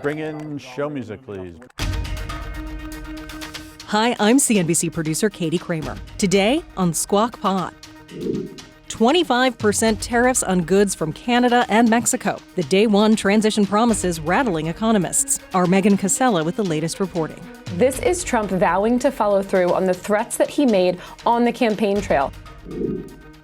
Bring in show music, please. Hi, I'm CNBC producer Katie Kramer. Today on Squawk Pod. 25% tariffs on goods from Canada and Mexico. The day one transition promises rattling economists. Our Megan Cassella with the latest reporting. This is Trump vowing to follow through on the threats that he made on the campaign trail.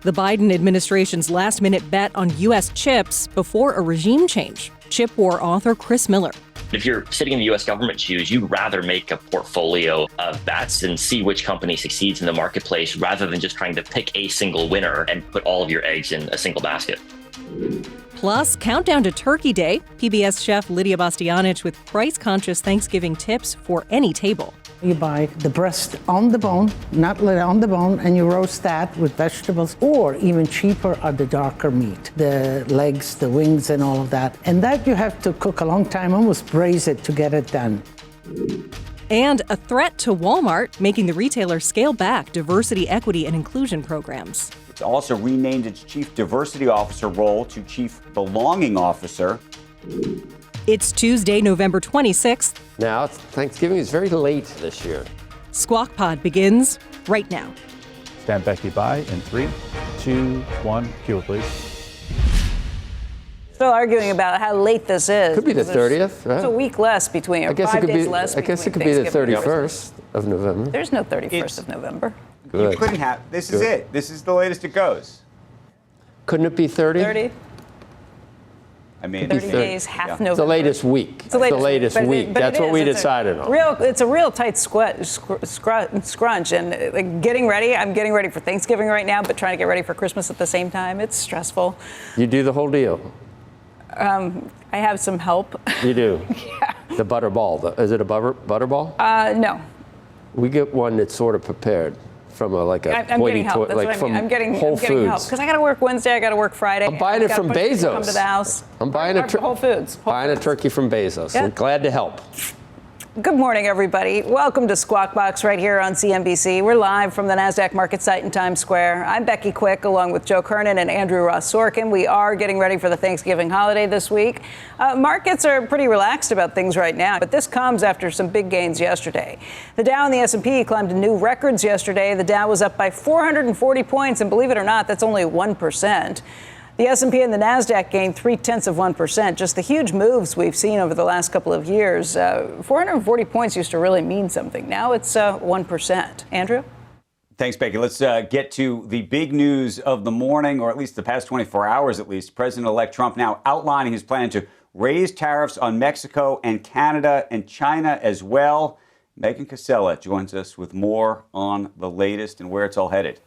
The Biden administration's last-minute bet on U.S. chips before a regime change. Chip war author Chris Miller. If you're sitting in the U.S. government shoes, you'd rather make a portfolio of bets and see which company succeeds in the marketplace rather than just trying to pick a single winner and put all of your eggs in a single basket. Plus, countdown to Turkey Day. PBS chef Lidia Bastianich with price-conscious Thanksgiving tips for any table. You buy the breast on the bone, not on the bone, and you roast that with vegetables, or even cheaper are the darker meat, the legs, the wings, and all of that. And that you have to cook a long time, almost braise it to get it done. And a threat to Walmart, making the retailer scale back diversity, equity, and inclusion programs. It's also renamed its chief diversity officer role to chief belonging officer. It's Tuesday, November 26th. Now, Thanksgiving is very late this year. Squawk Pod begins right now. Stand Becky by in 3, 2, 1. Cue it, please. Still arguing about how late this is. Could be the 30th, right? It's a week less between, or 5 days less. I guess it could be the 31st of November. There's no 31st of November. Good. You couldn't have. This is it. This is the latest it goes. Couldn't it be 30? 30? I mean, 30 days, half November. It's the latest week. It's the latest week. That's what we decided on. It's a real tight scrunch. And like, getting ready, I'm getting ready for Thanksgiving right now, but trying to get ready for Christmas at the same time. It's stressful. You do the whole deal. I have some help. You do? Yeah. The butter ball. Is it a butter ball? No. We get one that's sort of prepared. From I'm getting help. That's what I mean. I'm getting help because I got to work Wednesday. I got to work Friday. I'm buying it from Bezos. Come to the house. I'm buying Whole Foods. Buying a turkey from Bezos. Yeah. I'm glad to help. Good morning, everybody. Welcome to Squawk Box right here on CNBC. We're live from the NASDAQ market site in Times Square. I'm Becky Quick, along with Joe Kernan and Andrew Ross Sorkin. We are getting ready for the Thanksgiving holiday this week. Markets are pretty relaxed about things right now, but this comes after some big gains yesterday. The Dow and the S&P climbed to new records yesterday. The Dow was up by 440 points, and believe it or not, that's only 1%. The S&P and the NASDAQ gained 0.3%. Just the huge moves we've seen over the last couple of years. 440 points used to really mean something. Now it's 1%. Andrew? Thanks, Becky. Let's get to the big news of the morning, or at least the past 24 hours at least. President-elect Trump now outlining his plan to raise tariffs on Mexico and Canada and China as well. Megan Cassella joins us with more on the latest and where it's all headed.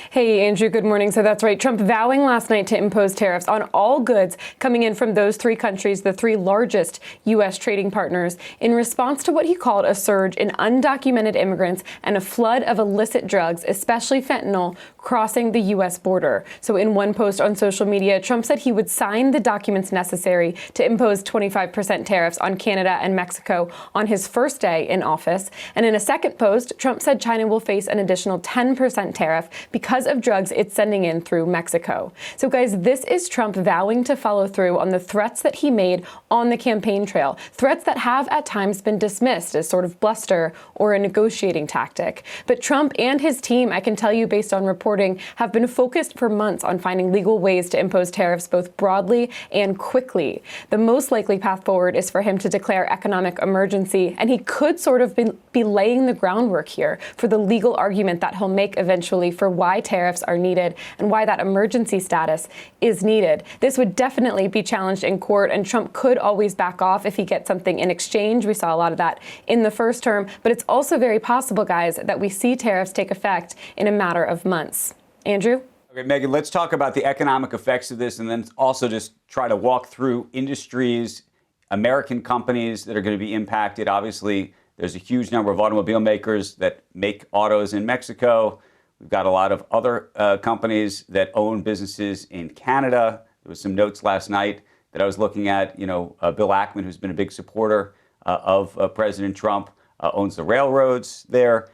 Hey, Andrew, good morning. So that's right. Trump vowing last night to impose tariffs on all goods coming in from those three countries, the three largest U.S. trading partners, in response to what he called a surge in undocumented immigrants and a flood of illicit drugs, especially fentanyl, crossing the U.S. border. So in one post on social media, Trump said he would sign the documents necessary to impose 25% tariffs on Canada and Mexico on his first day in office. And in a second post, Trump said China will face an additional 10% tariff because of drugs it's sending in through Mexico. So guys, this is Trump vowing to follow through on the threats that he made on the campaign trail, threats that have at times been dismissed as sort of bluster or a negotiating tactic. But Trump and his team, I can tell you based on reporting, have been focused for months on finding legal ways to impose tariffs both broadly and quickly. The most likely path forward is for him to declare economic emergency, and he could sort of be laying the groundwork here for the legal argument that he'll make eventually for why tariffs are needed and why that emergency status is needed. This would definitely be challenged in court, and Trump could always back off if he gets something in exchange. We saw a lot of that in the first term, but it's also very possible, guys, that we see tariffs take effect in a matter of months. Andrew? Okay, Megan, let's talk about the economic effects of this and then also just try to walk through industries, American companies that are going to be impacted. Obviously, there's a huge number of automobile makers that make autos in Mexico. We've got a lot of other companies that own businesses in Canada. There was some notes last night that I was looking at. Bill Ackman, who's been a big supporter of President Trump, owns the railroads there.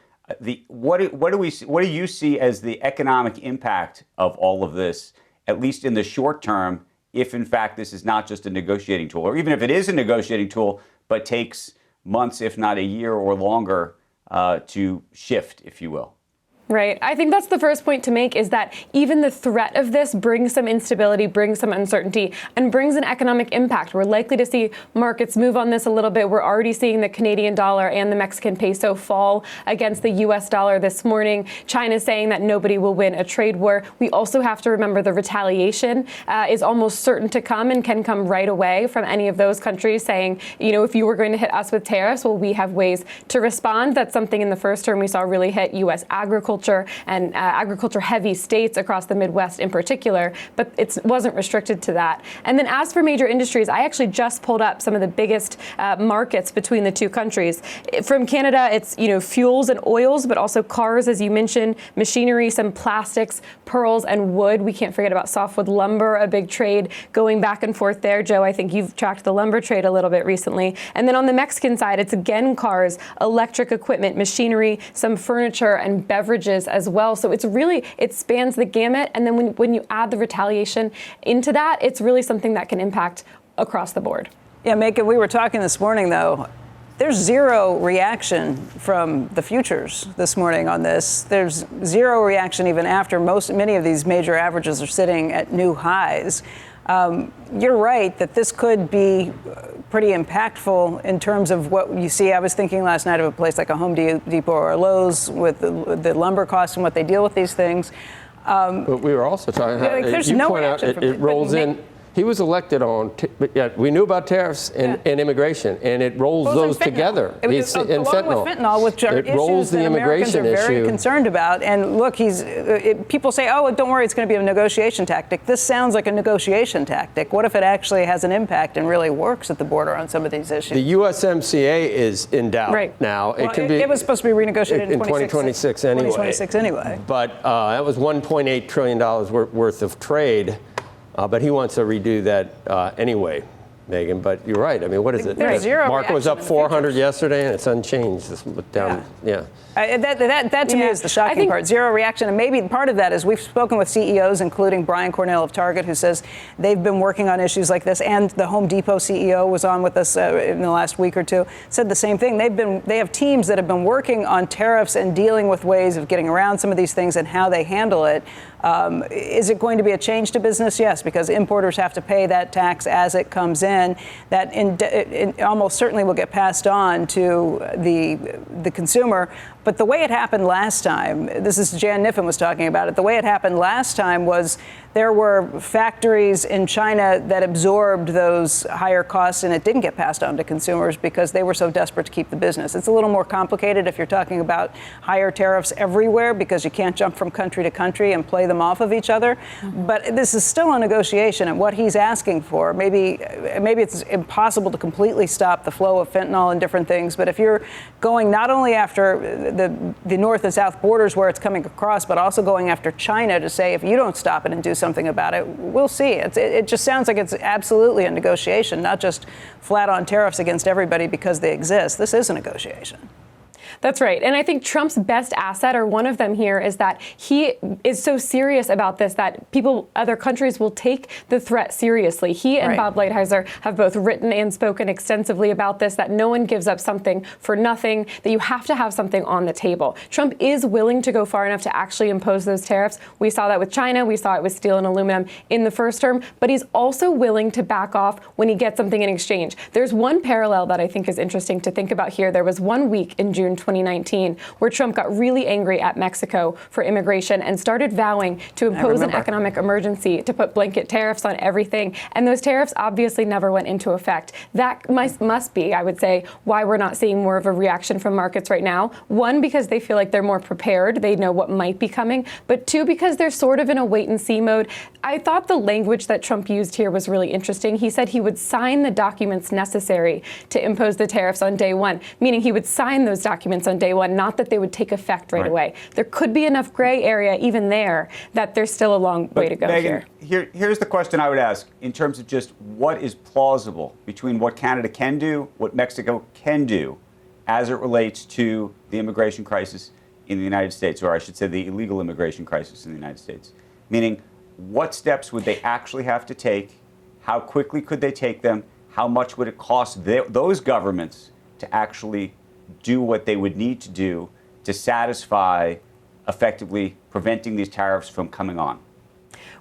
What do you see as the economic impact of all of this, at least in the short term, if in fact this is not just a negotiating tool, or even if it is a negotiating tool, but takes months, if not a year or longer, to shift, if you will. Right. I think that's the first point to make, is that even the threat of this brings some instability, brings some uncertainty, and brings an economic impact. We're likely to see markets move on this a little bit. We're already seeing the Canadian dollar and the Mexican peso fall against the U.S. dollar this morning. China's saying that nobody will win a trade war. We also have to remember the retaliation is almost certain to come and can come right away from any of those countries saying, if you were going to hit us with tariffs, well, we have ways to respond. That's something in the first term we saw really hit U.S. agriculture and agriculture-heavy states across the Midwest in particular, but it wasn't restricted to that. And then as for major industries, I actually just pulled up some of the biggest markets between the two countries. From Canada, it's fuels and oils, but also cars, as you mentioned, machinery, some plastics, pearls, and wood. We can't forget about softwood lumber, a big trade going back and forth there. Joe, I think you've tracked the lumber trade a little bit recently. And then on the Mexican side, it's again cars, electric equipment, machinery, some furniture, and beverages as well. So it spans the gamut. And then when you add the retaliation into that, it's really something that can impact across the board. Yeah, Megan, we were talking this morning, though. There's zero reaction from the futures this morning on this. There's zero reaction even after many of these major averages are sitting at new highs. You're right that this could be pretty impactful in terms of what you see. I was thinking last night of a place like a Home Depot or a Lowe's with the lumber costs and what they deal with these things. But we were also talking about, you point out, it rolls in. He was elected on, we knew about tariffs and immigration, and it rolls those together. Along with fentanyl, which are issues that Americans are very concerned about. And look, people say, oh, don't worry, it's going to be a negotiation tactic. This sounds like a negotiation tactic. What if it actually has an impact and really works at the border on some of these issues? The USMCA is in doubt now. It was supposed to be renegotiated in 2026 anyway. 2026 anyway. But that was $1.8 trillion worth of trade. But he wants to redo that anyway, Megan. But you're right. I mean, what is it? There's zero market was up 400 yesterday, and it's unchanged. It's down. Yeah. That to me is the shocking part. Zero reaction. And maybe part of that is we've spoken with CEOs, including Brian Cornell of Target, who says they've been working on issues like this. And the Home Depot CEO was on with us in the last week or two, said the same thing. They have teams that have been working on tariffs and dealing with ways of getting around some of these things and how they handle it. Is it going to be a change to business? Yes, because importers have to pay that tax as it comes in. That it almost certainly will get passed on to the consumer. But the way it happened last time, this is Jan Niffen was talking about it, the way it happened last time was there were factories in China that absorbed those higher costs, and it didn't get passed on to consumers because they were so desperate to keep the business. It's a little more complicated if you're talking about higher tariffs everywhere because you can't jump from country to country and play them off of each other. But this is still a negotiation, and what he's asking for, maybe it's impossible to completely stop the flow of fentanyl and different things, but if you're going not only after the north and south borders where it's coming across, but also going after China to say, if you don't stop it and do something about it, we'll see. It just sounds like it's absolutely a negotiation, not just flat on tariffs against everybody because they exist. This is a negotiation. That's right. And I think Trump's best asset, or one of them here, is that he is so serious about this that other countries will take the threat seriously. He and Bob Lighthizer have both written and spoken extensively about this, that no one gives up something for nothing, that you have to have something on the table. Trump is willing to go far enough to actually impose those tariffs. We saw that with China. We saw it with steel and aluminum in the first term. But he's also willing to back off when he gets something in exchange. There's one parallel that I think is interesting to think about here. There was 1 week in June 2019 where Trump got really angry at Mexico for immigration and started vowing to impose an economic emergency, to put blanket tariffs on everything. And those tariffs obviously never went into effect. That must be, I would say, why we're not seeing more of a reaction from markets right now. One, because they feel like they're more prepared. They know what might be coming. But two, because they're sort of in a wait and see mode. I thought the language that Trump used here was really interesting. He said he would sign the documents necessary to impose the tariffs on day one, meaning he would sign those documents on day one, not that they would take effect right away. There could be enough gray area even there that there's still a long way to go. Megan, here's the question I would ask in terms of just what is plausible between what Canada can do, what Mexico can do as it relates to the immigration crisis in the United States, or I should say the illegal immigration crisis in the United States. Meaning, what steps would they actually have to take How quickly could they take them? How much would it cost those governments to actually do what they would need to do to satisfy effectively preventing these tariffs from coming on?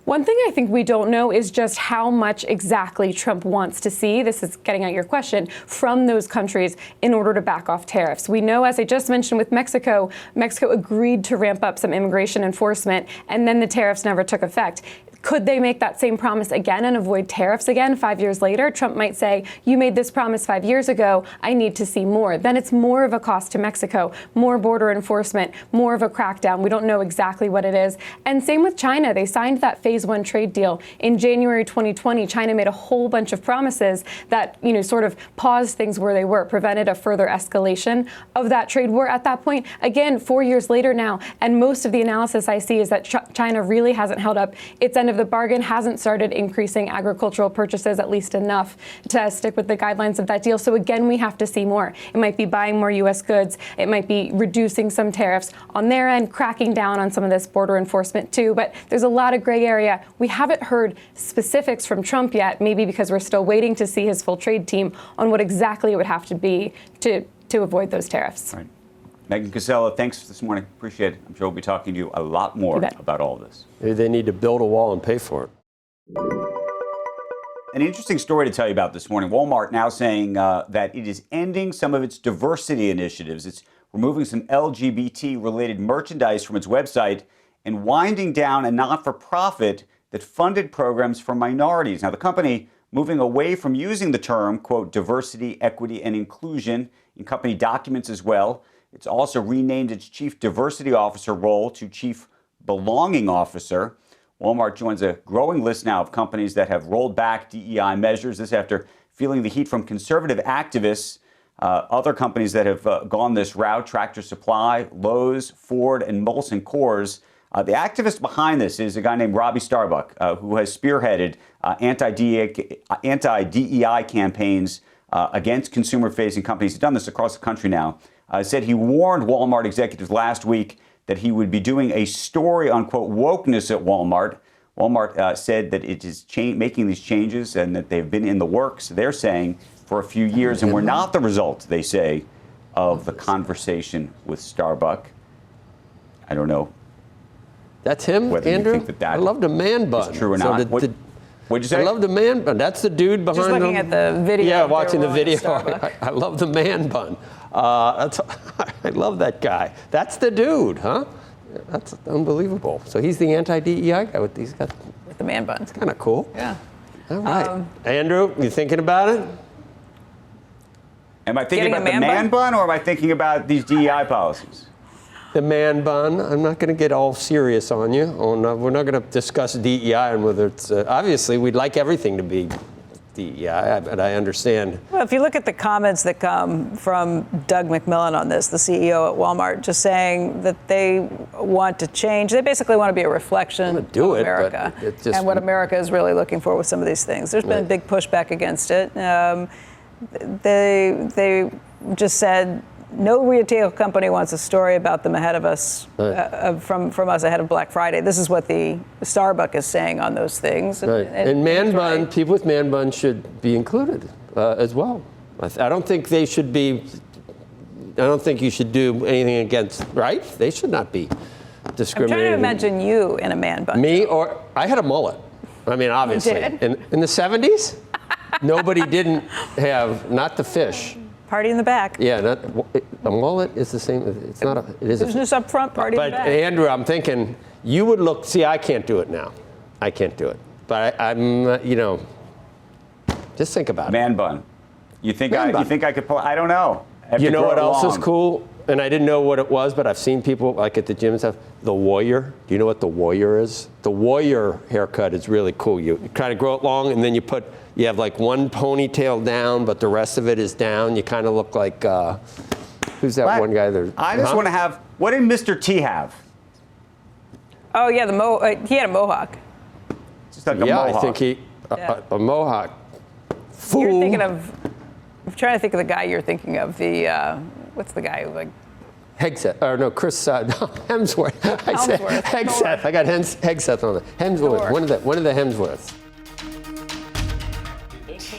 One thing I think we don't know is just how much exactly Trump wants to see, this is getting at your question, from those countries in order to back off tariffs. We know, as I just mentioned with Mexico, Mexico agreed to ramp up some immigration enforcement, and then the tariffs never took effect. Could they make that same promise again and avoid tariffs again 5 years later? Trump might say, you made this promise 5 years ago, I need to see more. Then it's more of a cost to Mexico, more border enforcement, more of a crackdown. We don't know exactly what it is. And same with China. They signed that phase one trade deal in January 2020. China made a whole bunch of promises that, sort of paused things where they were, prevented a further escalation of that trade war at that point. Again, 4 years later now, and most of the analysis I see is that China really hasn't held up its end of the bargain, hasn't started increasing agricultural purchases at least enough to stick with the guidelines of that deal. So again, we have to see more. It might be buying more U.S. goods. It might be reducing some tariffs on their end, cracking down on some of this border enforcement too. But there's a lot of gray area. We haven't heard specifics from Trump yet, maybe because we're still waiting to see his full trade team on what exactly it would have to be to avoid those tariffs. Right. Megan Cassella, thanks this morning. Appreciate it. I'm sure we'll be talking to you a lot more about all of this. Maybe they need to build a wall and pay for it. An interesting story to tell you about this morning. Walmart now saying that it is ending some of its diversity initiatives. It's removing some LGBT-related merchandise from its website and winding down a not-for-profit that funded programs for minorities. Now, the company moving away from using the term, quote, diversity, equity, and inclusion in company documents as well. It's also renamed its Chief Diversity Officer role to Chief Belonging Officer. Walmart joins a growing list now of companies that have rolled back DEI measures. This after feeling the heat from conservative activists. Other companies that have gone this route, Tractor Supply, Lowe's, Ford, and Molson Coors. The activist behind this is a guy named Robbie Starbuck, who has spearheaded anti-DEI campaigns against consumer-facing companies. He's done this across the country now. Said he warned Walmart executives last week that he would be doing a story on, quote, wokeness at Walmart. Walmart said that it is making these changes and that they've been in the works, they're saying, for a few years, and were not the result, they say, of the conversation with Starbuck. I don't know. That's him, Andrew? You think that I love the man bun. Is true or not? What'd you say? I love the man bun. That's the dude behind him. Just looking at the video. Yeah, watching the video. I love the man bun. I love that guy. That's the dude, huh? That's unbelievable. So he's the anti-DEI guy with these guys. With the man bun. It's kind of cool. Yeah. All right. Andrew, you thinking about it? Am I thinking about the man bun or am I thinking about these DEI policies? The man bun. I'm not going to get all serious on you. We're not going to discuss DEI and whether it's... obviously, we'd like everything to be DEI, but I understand. Well, if you look at the comments that come from Doug McMillon on this, the CEO at Walmart, just saying that they want to change. They basically want to be a reflection of America and what America is really looking for with some of these things. There's been a big pushback against it. They just said, no retail company wants a story about them ahead of us, from us ahead of Black Friday. This is what the Starbucks is saying on those things. Right. And man bun, people with man bun should be included as well. I don't think they should be, I don't think you should do anything against, right? They should not be discriminated. I'm trying to imagine you in a man bun. Me, or I had a mullet. I mean, obviously. You did? In the 70s, nobody didn't have, not the fish. Party in the back. Yeah, a mullet is the same. It's not a. It is. There's just up front, party in the back. But Andrew, I'm thinking you would look. See, I can't do it now. I can't do it. But I'm, just think about it. Man bun. You think I could pull? I don't know. You know what else is cool? And I didn't know what it was, but I've seen people like at the gym and stuff. The warrior. Do you know what the warrior is? The warrior haircut is really cool. You kind of grow it long, and then you have like one ponytail down, but the rest of it is down. You kind of look like, who's that one guy there? I just want to have, what did Mr. T have? Oh, yeah, he had a mohawk. Just like a mohawk. I think a mohawk. Fool. You're thinking of, I'm trying to think of the guy you're thinking of, what's the guy who Hegseth, or no, Chris, Hemsworth. I said Hegseth. I got Hegseth on it. Hemsworth, one of the Hemsworths.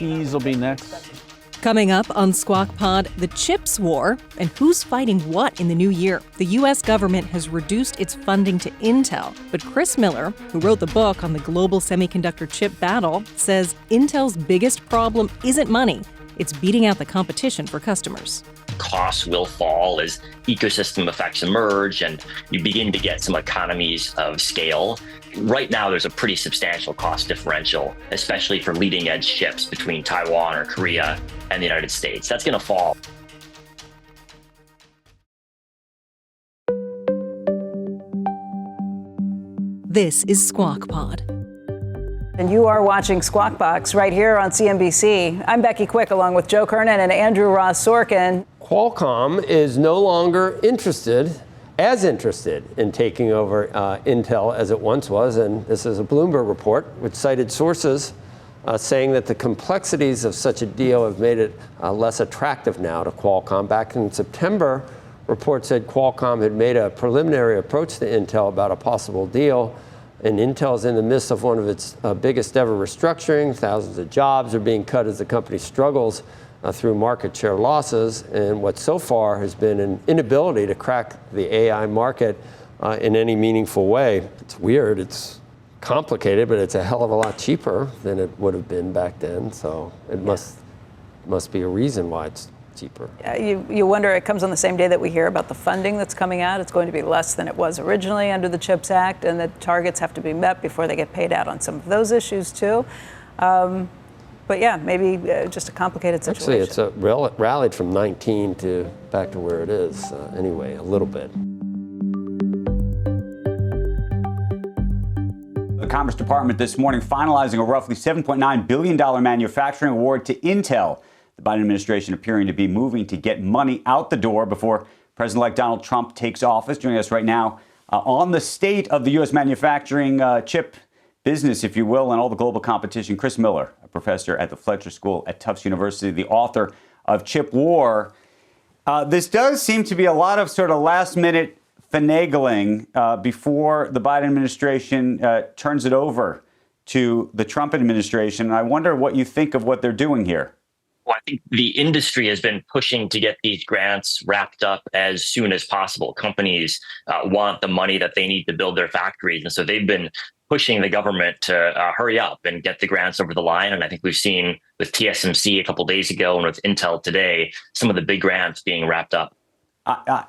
cheese will be next. Coming up on Squawk Pod, the chips war and who's fighting what in the new year. The U.S. government has reduced its funding to Intel, but Chris Miller, who wrote the book on the global semiconductor chip battle, says Intel's biggest problem isn't money, it's beating out the competition for customers. Costs will fall as ecosystem effects emerge and you begin to get some economies of scale. Right now, there's a pretty substantial cost differential, especially for leading edge chips between Taiwan or Korea and the United States. That's going to fall. This is Squawk Pod. And you are watching Squawk Box right here on CNBC. I'm Becky Quick along with Joe Kernan and Andrew Ross Sorkin. Qualcomm is no longer as interested in taking over Intel as it once was. And this is a Bloomberg report which cited sources saying that the complexities of such a deal have made it less attractive now to Qualcomm. Back in September, reports said Qualcomm had made a preliminary approach to Intel about a possible deal. And Intel is in the midst of one of its biggest ever restructuring. Thousands of jobs are being cut as the company struggles through market share losses. And what so far has been an inability to crack the AI market in any meaningful way. It's weird. It's complicated, but it's a hell of a lot cheaper than it would have been back then. So it must be a reason why it's cheaper. You wonder, it comes on the same day that we hear about the funding that's coming out. It's going to be less than it was originally under the CHIPS Act, and the targets have to be met before they get paid out on some of those issues too. But yeah, maybe just a complicated situation. Actually, it's rallied from 19 to back to where it is anyway, a little bit. The Commerce Department this morning finalizing a roughly $7.9 billion manufacturing award to Intel. The Biden administration appearing to be moving to get money out the door before President-elect Donald Trump takes office. Joining us right now on the state of the U.S. manufacturing chip business, if you will, and all the global competition, Chris Miller, a professor at the Fletcher School at Tufts University, the author of Chip War. This does seem to be a lot of sort of last-minute finagling before the Biden administration turns it over to the Trump administration. And I wonder what you think of what they're doing here. Well, I think the industry has been pushing to get these grants wrapped up as soon as possible. Companies want the money that they need to build their factories. And so they've been pushing the government to hurry up and get the grants over the line. And I think we've seen with TSMC a couple of days ago and with Intel today, some of the big grants being wrapped up.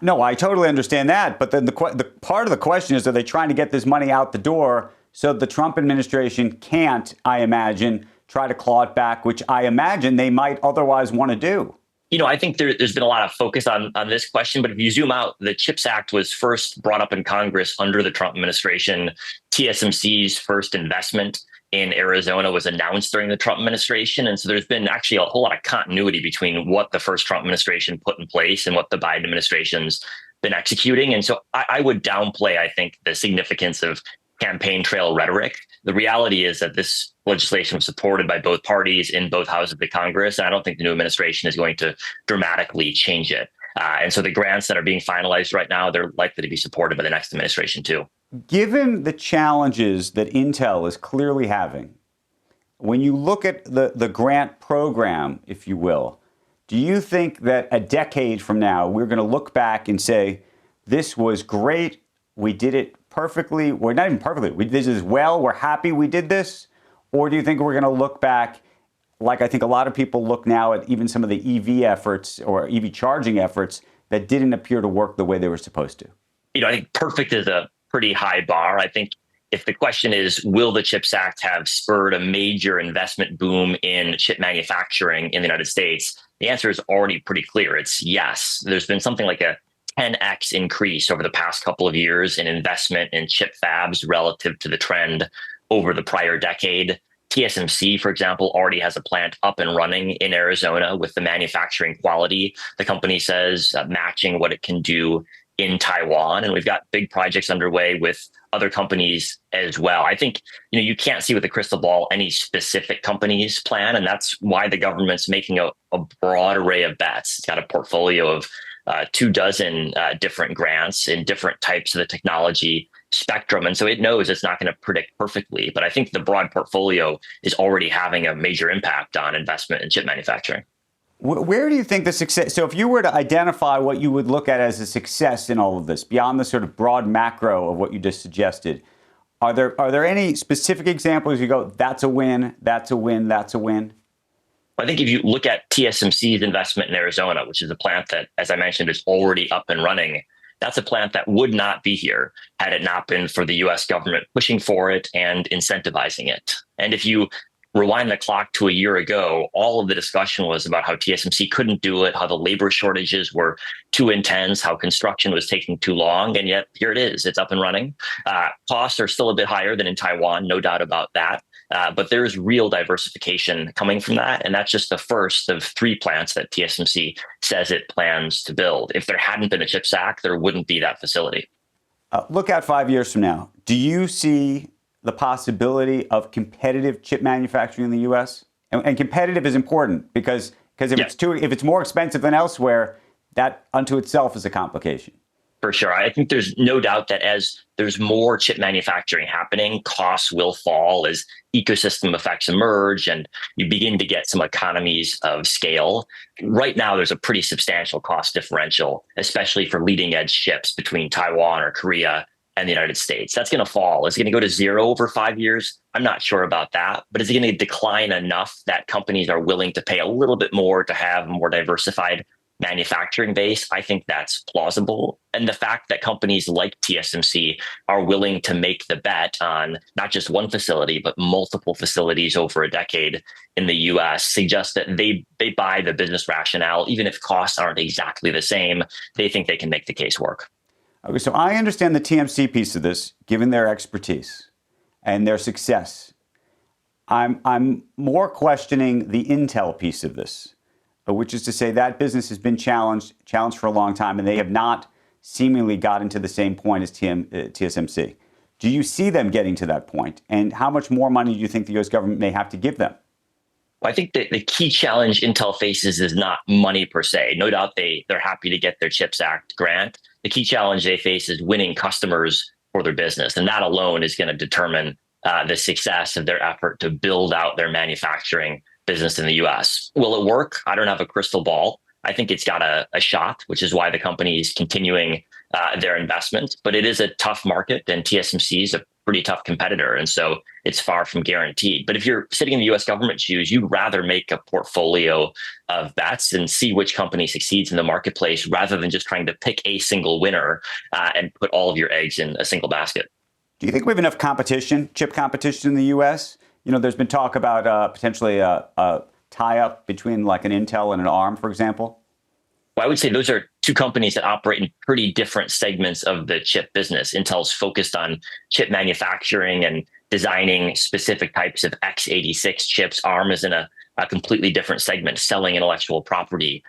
No, I totally understand that. But then the part of the question is, are they trying to get this money out the door so the Trump administration can't, I imagine, try to claw it back, which I imagine they might otherwise want to do? You know, I think there's been a lot of focus on this question, but if you zoom out, the CHIPS Act was first brought up in Congress under the Trump administration. TSMC's first investment in Arizona was announced during the Trump administration. And so there's been actually a whole lot of continuity between what the first Trump administration put in place and what the Biden administration's been executing. And so I would downplay, I think, the significance of campaign trail rhetoric. The reality is that this legislation was supported by both parties in both houses of the Congress, and I don't think the new administration is going to dramatically change it. And so the grants that are being finalized right now, they're likely to be supported by the next administration too. Given the challenges that Intel is clearly having, when you look at the grant program, if you will, do you think that a decade from now, we're going to look back and say, this was great, we did it perfectly, we're not even perfectly, we did this well, we're happy we did this? Or do you think we're going to look back, like I think a lot of people look now at even some of the EV efforts or EV charging efforts that didn't appear to work the way they were supposed to? You know, I think perfect is a pretty high bar. I think if the question is, will the CHIPS Act have spurred a major investment boom in chip manufacturing in the United States? The answer is already pretty clear. It's yes. There's been something like a 10x increase over the past couple of years in investment in chip fabs relative to the trend over the prior decade. TSMC, for example, already has a plant up and running in Arizona with the manufacturing quality, the company says, matching what it can do in Taiwan. And we've got big projects underway with other companies as well. I think, you can't see with a crystal ball any specific company's plan. And that's why the government's making a broad array of bets. It's got a portfolio of 24 different grants in different types of the technology spectrum. And so it knows it's not going to predict perfectly. But I think the broad portfolio is already having a major impact on investment in chip manufacturing. Where do you think the success? So if you were to identify what you would look at as a success in all of this, beyond the sort of broad macro of what you just suggested, are there any specific examples you go, that's a win, that's a win, that's a win? I think if you look at TSMC's investment in Arizona, which is a plant that, as I mentioned, is already up and running, that's a plant that would not be here had it not been for the US government pushing for it and incentivizing it. And if you rewind the clock to a year ago, all of the discussion was about how TSMC couldn't do it, how the labor shortages were too intense, how construction was taking too long. And yet here it is, it's up and running. Costs are still a bit higher than in Taiwan, no doubt about that. But there's real diversification coming from that. And that's just the first of 3 plants that TSMC says it plans to build. If there hadn't been a CHIPS Act, there wouldn't be that facility. Look at 5 years from now. Do you see the possibility of competitive chip manufacturing in the U.S.? And competitive is important because if it's more expensive than elsewhere, that unto itself is a complication. For sure. I think there's no doubt that as there's more chip manufacturing happening, costs will fall as ecosystem effects emerge and you begin to get some economies of scale. Right now, there's a pretty substantial cost differential, especially for leading edge chips between Taiwan or Korea and the United States. That's going to fall. Is it going to go to 0 over 5 years? I'm not sure about that, but is it going to decline enough that companies are willing to pay a little bit more to have a more diversified manufacturing base? I think that's plausible. And the fact that companies like TSMC are willing to make the bet on not just one facility, but multiple facilities over a decade in the US suggests that they buy the business rationale. Even if costs aren't exactly the same, they think they can make the case work. Okay, so I understand the TMC piece of this, given their expertise and their success. I'm more questioning the Intel piece of this, which is to say that business has been challenged for a long time, and they have not seemingly gotten to the same point as TSMC. Do you see them getting to that point? And how much more money do you think the U.S. government may have to give them? Well, I think that the key challenge Intel faces is not money per se. No doubt they're happy to get their CHIPS Act grant. The key challenge they face is winning customers for their business. And that alone is going to determine the success of their effort to build out their manufacturing business in the US. Will it work? I don't have a crystal ball. I think it's got a shot, which is why the company is continuing their investment. But it is a tough market, and TSMC is a pretty tough competitor. And so it's far from guaranteed. But if you're sitting in the US government shoes, you'd rather make a portfolio of bets and see which company succeeds in the marketplace rather than just trying to pick a single winner and put all of your eggs in a single basket. Do you think we have enough competition, chip competition in the US? You know, there's been talk about potentially a tie-up between like an Intel and an ARM, for example. Well, I would say those are two companies that operate in pretty different segments of the chip business. Intel's focused on chip manufacturing and designing specific types of x86 chips. ARM is in a completely different segment, selling intellectual property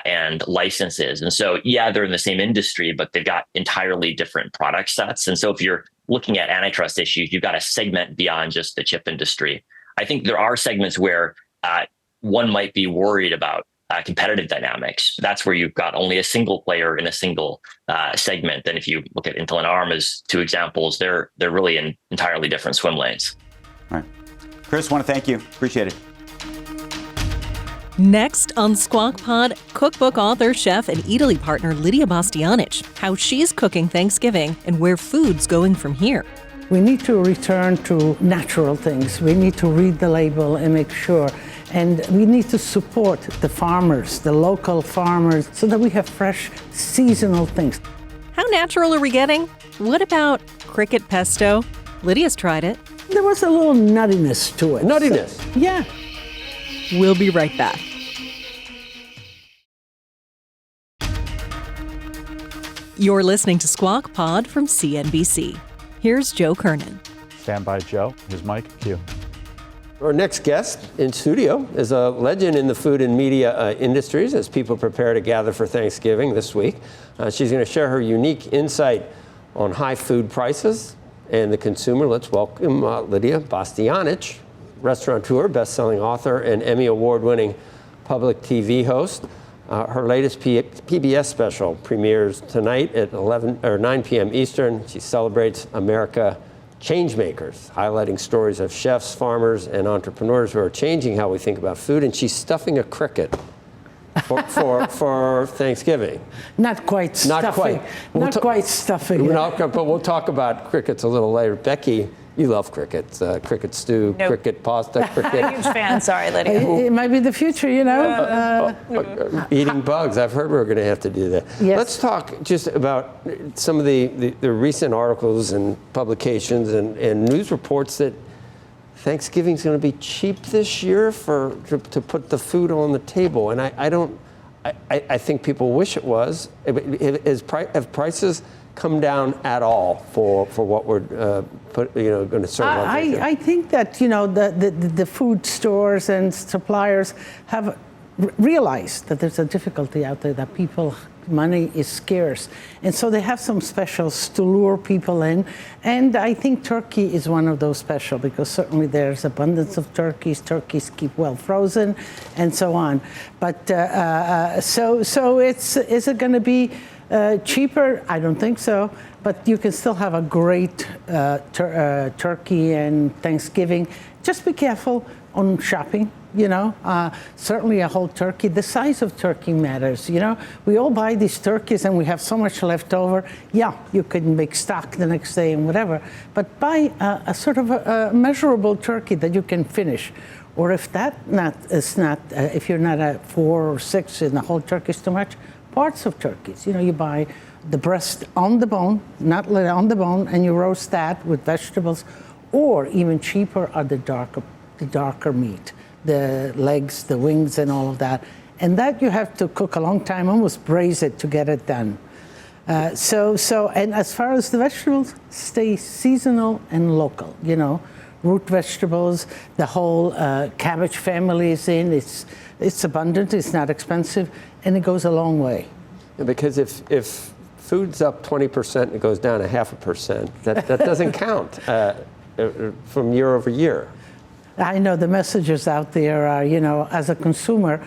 and licenses. And so, yeah, they're in the same industry, but they've got entirely different product sets. And so if you're looking at antitrust issues, you've got to segment beyond just the chip industry. I think there are segments where one might be worried about competitive dynamics. That's where you've got only a single player in a single segment. And if you look at Intel and ARM as two examples, they're really in entirely different swim lanes. All right. Chris, want to thank you. Appreciate it. Next on Squawk Pod, cookbook author, chef, and Eataly partner Lidia Bastianich, how she's cooking Thanksgiving and where food's going from here. We need to return to natural things. We need to read the label and make sure. And we need to support the farmers, the local farmers, so that we have fresh, seasonal things. How natural are we getting? What about cricket pesto? Lydia's tried it. There was a little nuttiness to it. Nuttiness? So, yeah. We'll be right back. You're listening to Squawk Pod from CNBC. Here's Joe Kernan. Stand by, Joe. Here's Mike. Q. Our next guest in studio is a legend in the food and media industries as people prepare to gather for Thanksgiving this week. She's going to share her unique insight on high food prices and the consumer. Let's welcome Lidia Bastianich, restaurateur, best-selling author, and Emmy Award-winning public TV host. Her latest PBS special premieres tonight at 9 p.m. Eastern. She celebrates America Changemakers, highlighting stories of chefs, farmers, and entrepreneurs who are changing how we think about food. And she's stuffing a cricket for Thanksgiving. Not quite stuffing. Not quite stuffing. But we'll talk about crickets a little later. Becky, you love crickets. Cricket stew, Nope. cricket pasta, cricket. I'm a huge fan. Sorry, Lydia. It might be the future, you know. Eating bugs. I've heard we're going to have to do that. Yes. Let's talk just about some of the recent articles and publications and news reports that Thanksgiving's going to be cheap this year to put the food on the table. And I think people wish it was. Have prices come down at all for what we're going to serve? I think that the food stores and suppliers have realized that there's a difficulty out there, that money is scarce, and so they have some specials to lure people in. And I think turkey is one of those special, because certainly there's abundance of turkeys. Turkeys keep well frozen, and so on. But so is it going to be cheaper? I don't think so. But you can still have a great turkey and Thanksgiving. Just be careful on shopping. Certainly a whole turkey. The size of turkey matters. We all buy these turkeys and we have so much left over. Yeah, you can make stock the next day and whatever. But buy a sort of a measurable turkey that you can finish. Or if if you're not at 4 or 6 and the whole turkey is too much, parts of turkeys. You buy the breast on the bone, not on the bone, and you roast that with vegetables. Or even cheaper are the darker meat. The legs, the wings, and all of that. And that you have to cook a long time, almost braise it to get it done. And as far as the vegetables, stay seasonal and local. Root vegetables, the whole cabbage family is in. It's abundant, it's not expensive, and it goes a long way. Yeah, because if food's up 20% and it goes down 0.5%, that doesn't count from year over year. I know the messages out there are, as a consumer,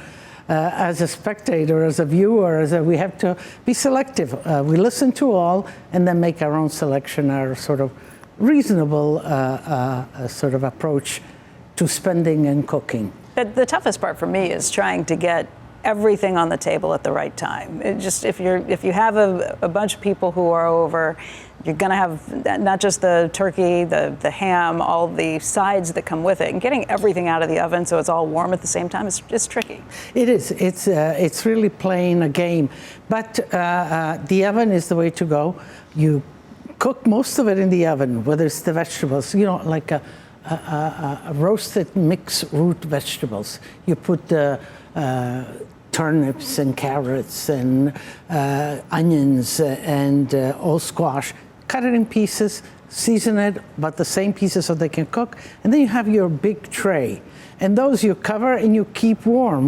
as a spectator, as a viewer, we have to be selective. We listen to all and then make our own selection, our sort of reasonable sort of approach to spending and cooking. The toughest part for me is trying to get everything on the table at the right time. If you have a bunch of people who are over, you're going to have not just the turkey, the ham, all the sides that come with it, and getting everything out of the oven so it's all warm at the same time is tricky. It is. It's really playing a game. But the oven is the way to go. You cook most of it in the oven, whether it's the vegetables, like a roasted mixed root vegetables. You put turnips and carrots and onions and all squash. Cut it in pieces, season it, about the same pieces so they can cook. And then you have your big tray. And those you cover and you keep warm,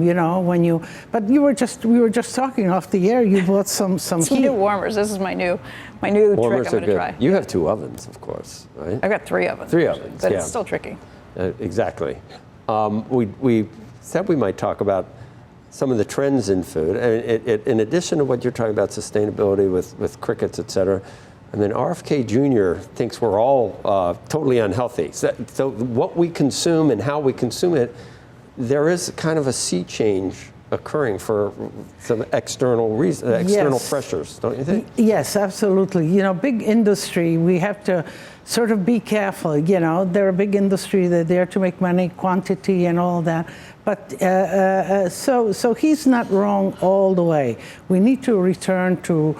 but we were just talking off the air, you bought some heat. New warmers. This is my new trick I'm going to try. You have 2 ovens, of course, right? I've got 3 ovens. 3 ovens, but it's still tricky. Exactly. We said we might talk about some of the trends in food. In addition to what you're talking about, sustainability with crickets, et cetera, RFK Jr. thinks we're all totally unhealthy. So what we consume and how we consume it, there is kind of a sea change occurring for some external pressures, don't you think? Yes, absolutely. Big industry, we have to sort of be careful. They're a big industry, they're there to make money, quantity and all that. But so he's not wrong all the way. We need to return to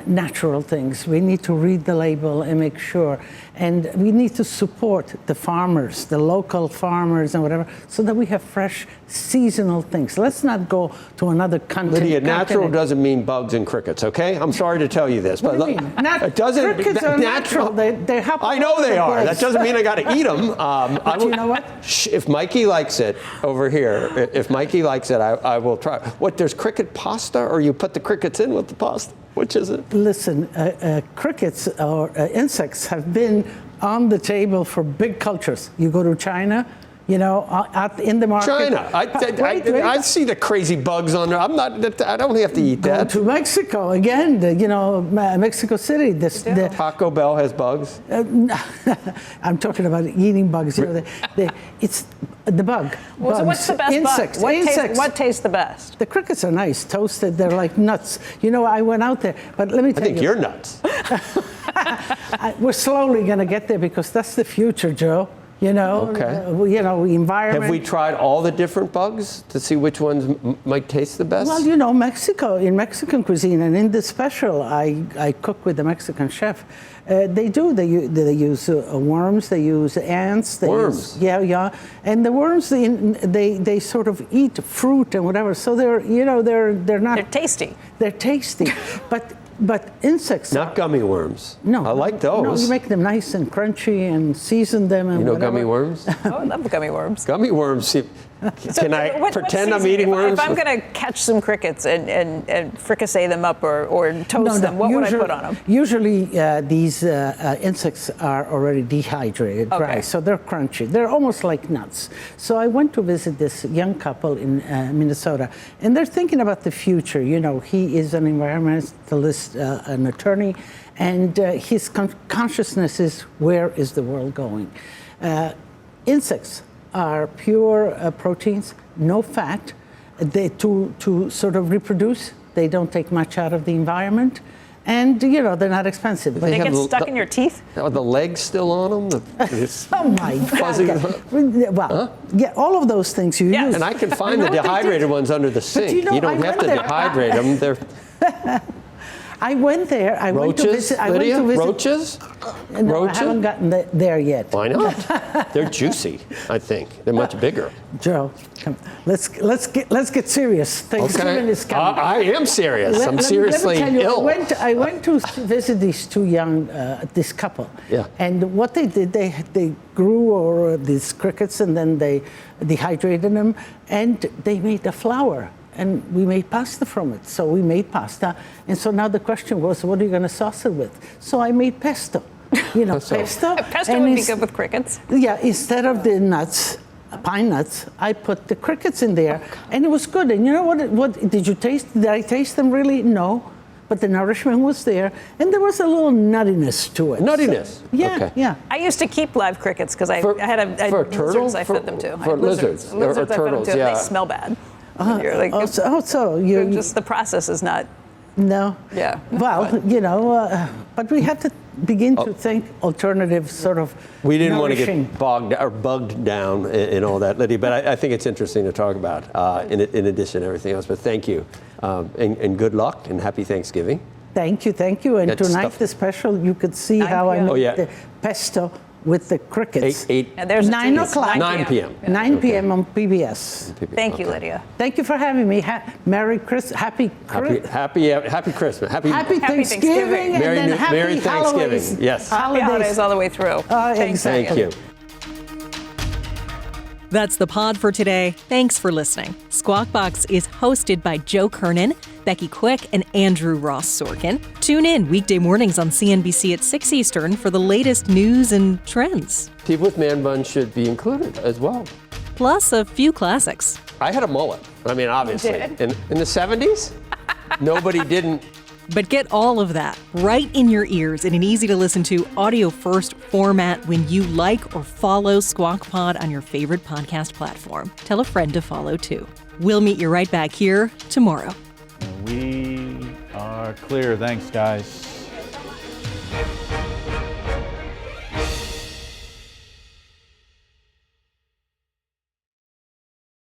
natural things. We need to read the label and make sure. And we need to support the farmers, the local farmers and whatever, so that we have fresh, seasonal things. Let's not go to another country. Lydia, natural doesn't mean bugs and crickets, okay? I'm sorry to tell you this. What But do you mean? it doesn't. Crickets are natural. They happen. I know they are. That doesn't mean I got to eat them. But you know what? If Mikey likes it over here, if Mikey likes it, I will try. What, there's cricket pasta, or you put the crickets in with the pasta? Which is it? Listen, crickets or insects have been on the table for big cultures. You go to China, out in the market. China. I see the crazy bugs on there. I don't have to eat that. Go to Mexico again. Mexico City. Taco Bell has bugs. I'm talking about eating bugs. It's the bug. Well, so what's the best insects? bug? What tastes the best? The crickets are nice, toasted. They're like nuts. I went out there, but let me tell you. I think you're nuts. We're slowly going to get there because that's the future, Joe. Environment. Have we tried all the different bugs to see which ones might taste the best? Well, Mexico, in Mexican cuisine, and in this special, I cook with the Mexican chef. They use worms, they use ants. Worms? And the worms, they sort of eat fruit and whatever. So they're not. They're tasty. They're tasty, but insects. Not gummy worms. No. I like those. No, you make them nice and crunchy and season them and whatever. Gummy worms? Oh, I love gummy worms. Gummy worms. Can I pretend I'm eating worms? If I'm going to catch some crickets and fricassee them up or toast them, what would I put on them? Usually these insects are already dehydrated, dry, so they're crunchy. They're almost like nuts. So I went to visit this young couple in Minnesota, and they're thinking about the future. He is an environmentalist, an attorney, and his consciousness is, where is the world going? Insects are pure proteins, no fat. They to sort of reproduce. They don't take much out of the environment, and they're not expensive. They get stuck in your teeth. Are the legs still on them? Oh my God! Well, yeah, all of those things you use. And I can find the dehydrated ones under the sink. You don't have to dehydrate them. They're. I went there. I went to visit. Lydia? Roaches? No, I haven't gotten there yet. Why not? They're juicy, I think. They're much bigger. Joe, come. Let's get serious. Thanksgiving is coming. I am serious. I'm seriously ill. I went to visit these two this couple. Yeah. And what they did, they grew these crickets and then they dehydrated them and they made the flour. And we made pasta from it. So we made pasta. And so now the question was, what are you going to sauce it with? So I made pesto. Pesto. Pesto would be good with crickets. Yeah, instead of the nuts, pine nuts, I put the crickets in there. And it was good. And you know what did you taste? Did I taste them really? No. But the nourishment was there. And there was a little nuttiness to it. Nuttiness? So, yeah, okay. Yeah. I used to keep live crickets because I had for a turtle? lizards I fed them to. For lizards Lizards or I fed turtles, them to, yeah. and they smell bad. Just the process is not. No. Yeah. Well, but we have to begin to think alternative sort of. We didn't nourishing. want to get bugged down in all that, Lydia, but I think it's interesting to talk about in addition to everything else. But thank you, and good luck, and happy Thanksgiving. Thank you. And tonight, the special, you could see how I made the pesto with the crickets. 9 o'clock. 9 p.m. 9 p.m. on PBS. Thank you, Lydia. Thank you for having me. Merry Christmas. Happy Christmas. Happy Thanksgiving. And then Merry Thanksgiving. Holidays. Yes. Happy holidays all the way through. Exactly. Thank you. That's the pod for today. Thanks for listening. Squawk Box is hosted by Joe Kernan, Becky Quick, and Andrew Ross Sorkin. Tune in weekday mornings on CNBC at 6 Eastern for the latest news and trends. People with man buns should be included as well. Plus a few classics. I had a mullet. I mean, obviously. In the 70s, nobody didn't. But get all of that right in your ears in an easy-to-listen-to audio-first format when you like or follow Squawk Pod on your favorite podcast platform. Tell a friend to follow, too. We'll meet you right back here tomorrow. We are clear. Thanks, guys.